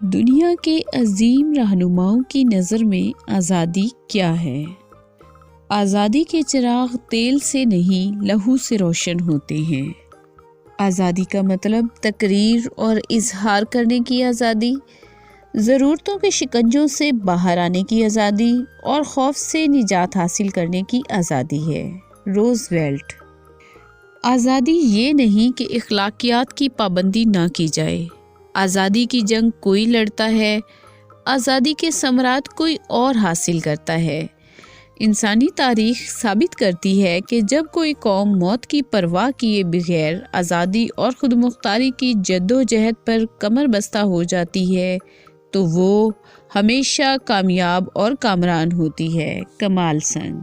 دنیا کے عظیم رہنماؤں کی نظر میں آزادی کیا ہے؟ آزادی کے چراغ تیل سے نہیں لہو سے روشن ہوتے ہیں۔ آزادی کا مطلب تقریر اور اظہار کرنے کی آزادی، ضرورتوں کے شکنجوں سے باہر آنے کی آزادی اور خوف سے نجات حاصل کرنے کی آزادی ہے۔ روزویلٹ۔ آزادی یہ نہیں کہ اخلاقیات کی پابندی نہ کی جائے۔ آزادی کی جنگ کوئی لڑتا ہے، آزادی کے ثمرات کوئی اور حاصل کرتا ہے۔ انسانی تاریخ ثابت کرتی ہے کہ جب کوئی قوم موت کی پرواہ کیے بغیر آزادی اور خود مختاری کی جد و جہد پر کمر بستہ ہو جاتی ہے تو وہ ہمیشہ کامیاب اور کامران ہوتی ہے۔ کمال سنگ۔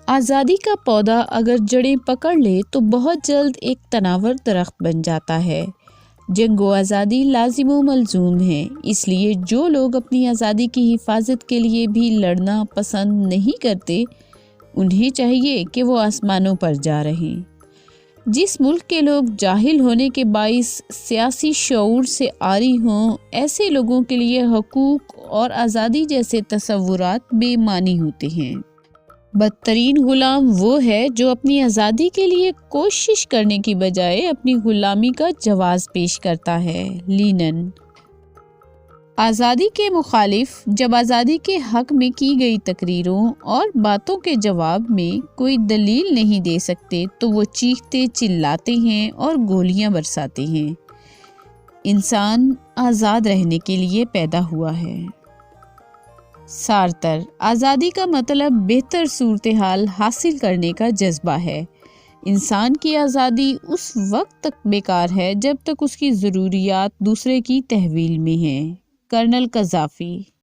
آزادی کا پودا اگر جڑیں پکڑ لے تو بہت جلد ایک تناور درخت بن جاتا ہے۔ جنگ و آزادی لازم و ملزوم ہے، اس لیے جو لوگ اپنی آزادی کی حفاظت کے لیے بھی لڑنا پسند نہیں کرتے انہیں چاہیے کہ وہ آسمانوں پر جا رہیں۔ جس ملک کے لوگ جاہل ہونے کے باعث سیاسی شعور سے عاری ہوں، ایسے لوگوں کے لیے حقوق اور آزادی جیسے تصورات بے معنی ہوتے ہیں۔ بدترین غلام وہ ہے جو اپنی آزادی کے لیے کوشش کرنے کی بجائے اپنی غلامی کا جواز پیش کرتا ہے۔ لینن۔ آزادی کے مخالف جب آزادی کے حق میں کی گئی تقریروں اور باتوں کے جواب میں کوئی دلیل نہیں دے سکتے تو وہ چیختے چلاتے ہیں اور گولیاں برساتے ہیں۔ انسان آزاد رہنے کے لیے پیدا ہوا ہے۔ سارتر۔ آزادی کا مطلب بہتر صورتحال حاصل کرنے کا جذبہ ہے۔ انسان کی آزادی اس وقت تک بیکار ہے جب تک اس کی ضروریات دوسرے کی تحویل میں ہیں۔ Colonel Gaddafi.